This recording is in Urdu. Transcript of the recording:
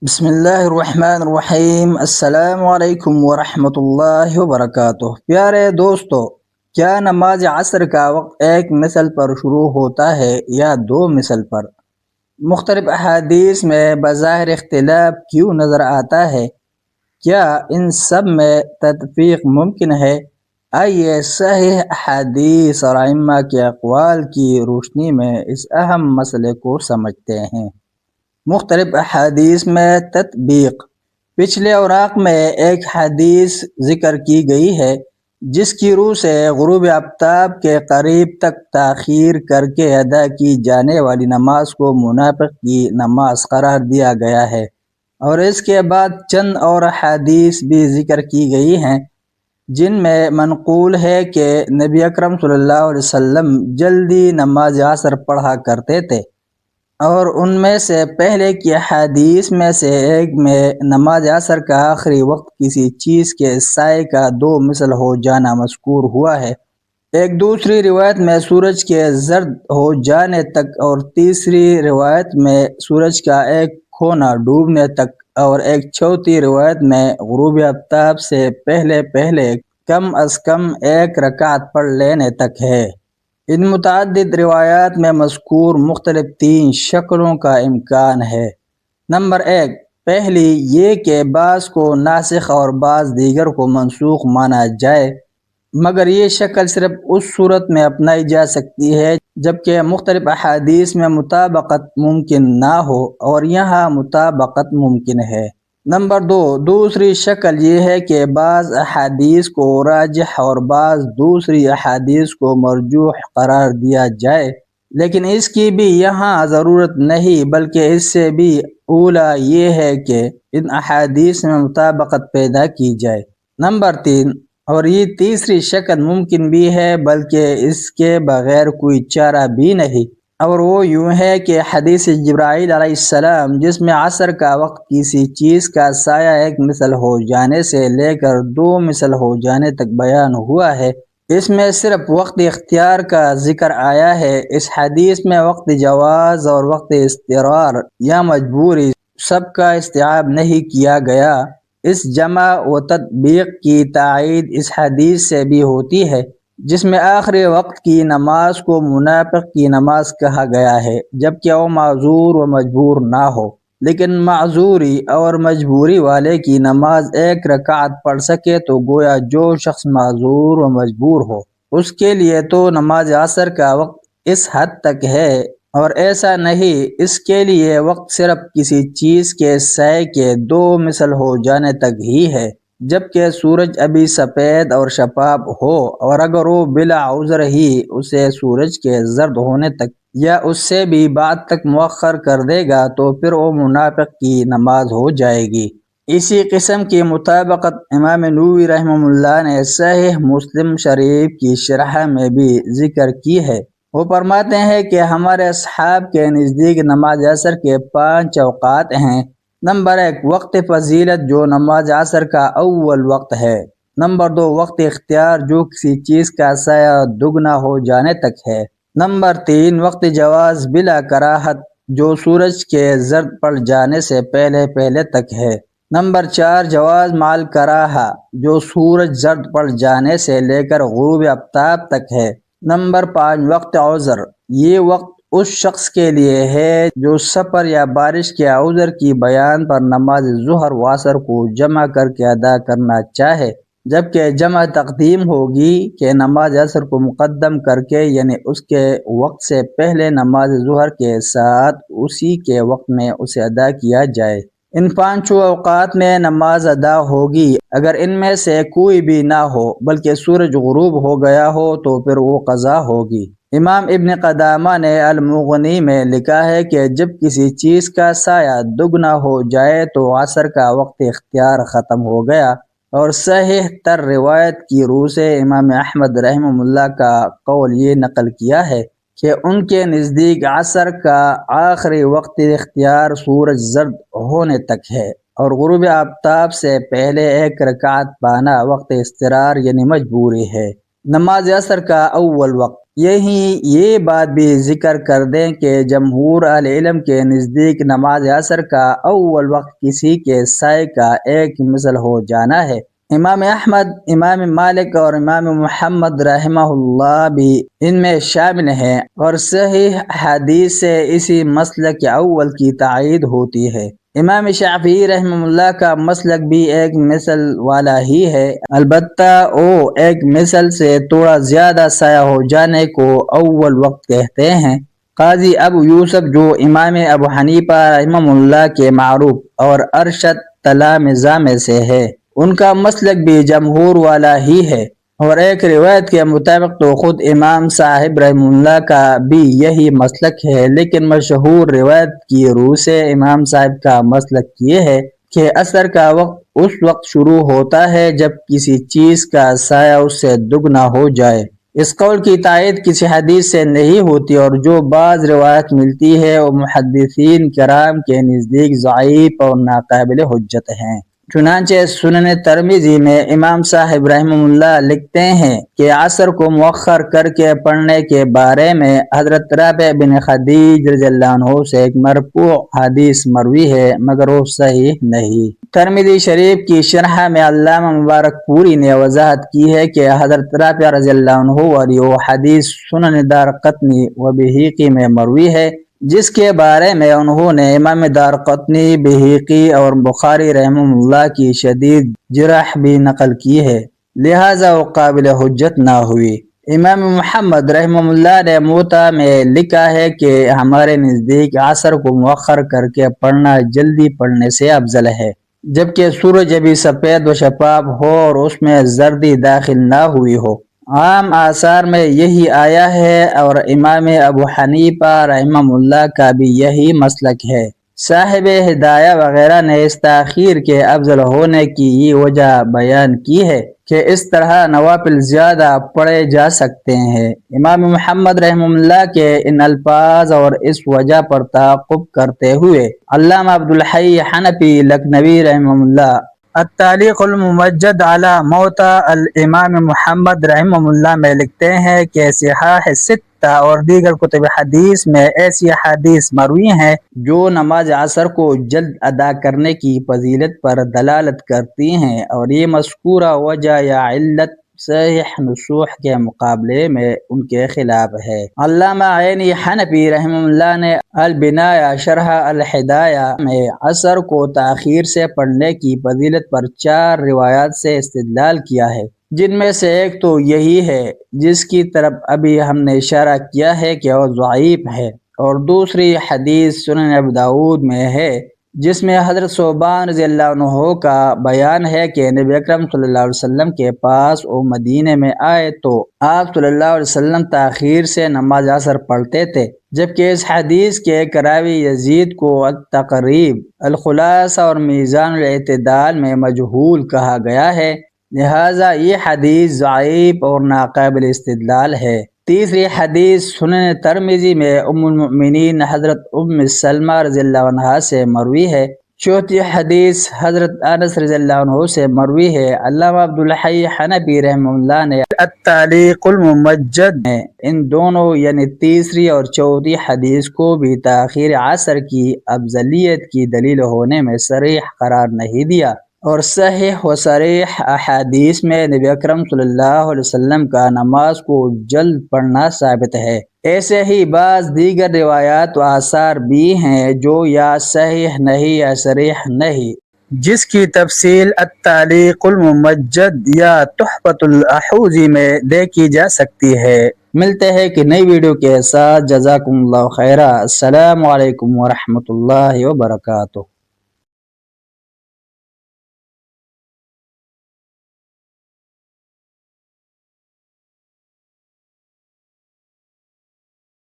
بسم اللہ الرحمن الرحیم۔ السلام علیکم ورحمۃ اللہ وبرکاتہ۔ پیارے دوستو، کیا نماز عصر کا وقت ایک مثل پر شروع ہوتا ہے یا دو مثل پر؟ مختلف احادیث میں بظاہر اختلاف کیوں نظر آتا ہے؟ کیا ان سب میں تطبیق ممکن ہے؟ آئیے صحیح احادیث اور ائمہ کے اقوال کی روشنی میں اس اہم مسئلے کو سمجھتے ہیں۔ مختلف احادیث میں تطبیق۔ پچھلے اوراق میں ایک حدیث ذکر کی گئی ہے جس کی روح سے غروب آفتاب کے قریب تک تاخیر کر کے ادا کی جانے والی نماز کو منافق کی نماز قرار دیا گیا ہے، اور اس کے بعد چند اور احادیث بھی ذکر کی گئی ہیں جن میں منقول ہے کہ نبی اکرم صلی اللہ علیہ وسلم جلدی نماز عصر پڑھا کرتے تھے، اور ان میں سے پہلے کی احادیث میں سے ایک میں نماز عصر کا آخری وقت کسی چیز کے سائے کا دو مثل ہو جانا مذکور ہوا ہے۔ ایک دوسری روایت میں سورج کے زرد ہو جانے تک، اور تیسری روایت میں سورج کا ایک کھونا ڈوبنے تک، اور ایک چوتھی روایت میں غروب آفتاب سے پہلے پہلے کم از کم ایک رکعت پڑھ لینے تک ہے۔ ان متعدد روایات میں مذکور مختلف تین شکلوں کا امکان ہے۔ نمبر ایک، پہلی یہ کہ بعض کو ناسخ اور بعض دیگر کو منسوخ مانا جائے، مگر یہ شکل صرف اس صورت میں اپنائی جا سکتی ہے جبکہ مختلف احادیث میں مطابقت ممکن نہ ہو، اور یہاں مطابقت ممکن ہے۔ نمبر دو، دوسری شکل یہ ہے کہ بعض احادیث کو راجح اور بعض دوسری احادیث کو مرجوح قرار دیا جائے، لیکن اس کی بھی یہاں ضرورت نہیں، بلکہ اس سے بھی اولا یہ ہے کہ ان احادیث میں مطابقت پیدا کی جائے۔ نمبر تین، اور یہ تیسری شکل ممکن بھی ہے بلکہ اس کے بغیر کوئی چارہ بھی نہیں، اور وہ یوں ہے کہ حدیث جبرائیل علیہ السلام جس میں عصر کا وقت کسی چیز کا سایہ ایک مثل ہو جانے سے لے کر دو مثل ہو جانے تک بیان ہوا ہے، اس میں صرف وقت اختیار کا ذکر آیا ہے۔ اس حدیث میں وقت جواز اور وقت اضطرار یا مجبوری سب کا استیعاب نہیں کیا گیا۔ اس جمع و تطبیق کی تائید اس حدیث سے بھی ہوتی ہے جس میں آخری وقت کی نماز کو منافق کی نماز کہا گیا ہے، جبکہ وہ معذور و مجبور نہ ہو، لیکن معذوری اور مجبوری والے کی نماز ایک رکعت پڑھ سکے تو گویا جو شخص معذور و مجبور ہو اس کے لیے تو نماز عصر کا وقت اس حد تک ہے، اور ایسا نہیں، اس کے لیے وقت صرف کسی چیز کے سائے کے دو مثل ہو جانے تک ہی ہے، جبکہ سورج ابھی سفید اور شفاف ہو، اور اگر وہ بلا عذر ہی اسے سورج کے زرد ہونے تک یا اس سے بھی بعد تک مؤخر کر دے گا تو پھر وہ منافق کی نماز ہو جائے گی۔ اسی قسم کی مطابقت امام نووی رحمہ اللہ نے صحیح مسلم شریف کی شرح میں بھی ذکر کی ہے۔ وہ فرماتے ہیں کہ ہمارے اصحاب کے نزدیک نماز عصر کے 5 اوقات ہیں۔ نمبر ایک، وقت فضیلت جو نماز عصر کا اول وقت ہے۔ نمبر دو، وقت اختیار جو کسی چیز کا سایہ دگنا ہو جانے تک ہے۔ نمبر تین، وقت جواز بلا کراہت جو سورج کے زرد پڑ جانے سے پہلے پہلے تک ہے۔ نمبر چار، جواز مال کراہا جو سورج زرد پڑ جانے سے لے کر غروب آفتاب تک ہے۔ نمبر پانچ، وقت عذر، یہ وقت اس شخص کے لیے ہے جو سفر یا بارش کے عذر کی بیان پر نماز ظہر و عصر کو جمع کر کے ادا کرنا چاہے، جبکہ جمع تقدیم ہوگی کہ نماز عصر کو مقدم کر کے، یعنی اس کے وقت سے پہلے نماز ظہر کے ساتھ اسی کے وقت میں اسے ادا کیا جائے۔ ان 5 اوقات میں نماز ادا ہوگی، اگر ان میں سے کوئی بھی نہ ہو بلکہ سورج غروب ہو گیا ہو تو پھر وہ قضا ہوگی۔ امام ابن قدامہ نے المغنی میں لکھا ہے کہ جب کسی چیز کا سایہ دگنا ہو جائے تو عصر کا وقت اختیار ختم ہو گیا، اور صحیح تر روایت کی روح سے امام احمد رحمہ اللہ کا قول یہ نقل کیا ہے کہ ان کے نزدیک عصر کا آخری وقت اختیار سورج زرد ہونے تک ہے، اور غروب آفتاب سے پہلے ایک رکعت پانا وقت اضطرار یعنی مجبوری ہے۔ نماز عصر کا اول وقت۔ یہی یہ بات بھی ذکر کر دیں کہ جمہور اہل علم کے نزدیک نماز عصر کا اول وقت کسی کے سائے کا ایک مثل ہو جانا ہے۔ امام احمد، امام مالک اور امام محمد رحمہ اللہ بھی ان میں شامل ہیں، اور صحیح حدیث سے اسی مسلک اول کی تائید ہوتی ہے۔ امام شافعی رحمہ اللہ کا مسلک بھی ایک مثل والا ہی ہے، البتہ وہ ایک مثل سے تھوڑا زیادہ سایہ ہو جانے کو اول وقت کہتے ہیں۔ قاضی ابو یوسف جو امام ابو حنیفہ رحمہ اللہ کے معروف اور ارشد تلامذہ میں سے ہے، ان کا مسلک بھی جمہور والا ہی ہے، اور ایک روایت کے مطابق تو خود امام صاحب رحمہ اللہ کا بھی یہی مسلک ہے، لیکن مشہور روایت کی روح سے امام صاحب کا مسلک یہ ہے کہ عصر کا وقت اس وقت شروع ہوتا ہے جب کسی چیز کا سایہ اس سے دگنا ہو جائے۔ اس قول کی تائید کسی حدیث سے نہیں ہوتی، اور جو بعض روایت ملتی ہے وہ محدثین کرام کے نزدیک ضعیف اور ناقابل حجت ہیں۔ چنانچہ سنن ترمذی میں امام صاحب رحمہ اللہ لکھتے ہیں کہ عصر کو مؤخر کر کے پڑھنے کے بارے میں حضرت رافع بن خدیج رضی اللہ عنہ سے ایک مرفوع حدیث مروی ہے، مگر وہ صحیح نہیں۔ ترمذی شریف کی شرح میں علامہ مبارک پوری نے وضاحت کی ہے کہ حضرت رافع رضی اللہ عنہ والی وہ حدیث سنن دارقطنی و بہیقی میں مروی ہے، جس کے بارے میں انہوں نے امام دارقطنی، بہیقی اور بخاری رحمہ اللہ کی شدید جرح بھی نقل کی ہے، لہذا وہ قابل حجت نہ ہوئی۔ امام محمد رحمہ اللہ نے موطا میں لکھا ہے کہ ہمارے نزدیک عصر کو مؤخر کر کے پڑھنا جلدی پڑھنے سے افضل ہے، جبکہ سورج ابھی سفید و شفاف ہو اور اس میں زردی داخل نہ ہوئی ہو۔ عام آثار میں یہی آیا ہے، اور امام ابو حنیفہ رحمہ اللہ کا بھی یہی مسلک ہے۔ صاحب ہدایہ وغیرہ نے اس تاخیر کے افضل ہونے کی یہ وجہ بیان کی ہے کہ اس طرح نوافل زیادہ پڑھے جا سکتے ہیں۔ امام محمد رحمہ اللہ کے ان الفاظ اور اس وجہ پر تعاقب کرتے ہوئے علامہ عبدالحی حنفی لکھنوی رحمہ اللہ التعلیق الممجد علی موطا الامام محمد رحمہ اللہ میں لکھتے ہیں کہ صحاح ستہ اور دیگر کتب حدیث میں ایسی حدیث مروی ہیں جو نماز عصر کو جلد ادا کرنے کی فضیلت پر دلالت کرتی ہیں، اور یہ مذکورہ وجہ یا علت صحیح نصوح کے مقابلے میں ان کے خلاف ہے۔ علامہ عینی حنفی رحمہ اللہ نے البنایہ شرح الہدایہ میں عصر کو تاخیر سے پڑھنے کی فضیلت پر 4 روایات سے استدلال کیا ہے، جن میں سے ایک تو یہی ہے جس کی طرف ابھی ہم نے اشارہ کیا ہے کہ وہ ضعیف ہے، اور دوسری حدیث سنن ابو داؤد میں ہے جس میں حضرت ثوبان رضی اللہ عنہ کا بیان ہے کہ نبی اکرم صلی اللہ علیہ وسلم کے پاس وہ مدینے میں آئے تو آپ صلی اللہ علیہ وسلم تاخیر سے نماز عصر پڑھتے تھے، جبکہ اس حدیث کے ایک راوی یزید کو التقریب، الخلاصہ اور میزان الاعتدال میں مجہول کہا گیا ہے، لہذا یہ حدیث ضعیف اور ناقابل استدلال ہے۔ تیسری حدیث سنن ترمذی میں ام المؤمنین حضرت ام سلمہ رضی اللہ عنہا سے مروی ہے۔ چوتھی حدیث حضرت انس رضی اللہ عنہ سے مروی ہے۔ علامہ عبدالحی حنفی رحمہ اللہ نے التعلیق الممجد میں ان دونوں یعنی تیسری اور چوتھی حدیث کو بھی تاخیر عصر کی افضلیت کی دلیل ہونے میں صریح قرار نہیں دیا، اور صحیح و صریح احادیث میں نبی اکرم صلی اللہ علیہ وسلم کا نماز کو جلد پڑھنا ثابت ہے۔ ایسے ہی بعض دیگر روایات و آثار بھی ہیں جو یا صحیح نہیں یا صریح نہیں، جس کی تفصیل التعلیق الممجد یا تحفۃ الاحوذی میں دیکھی جا سکتی ہے۔ ملتے ہیں کہ نئی ویڈیو کے ساتھ، جزاکم اللہ خیرہ، السلام علیکم ورحمۃ اللہ وبرکاتہ۔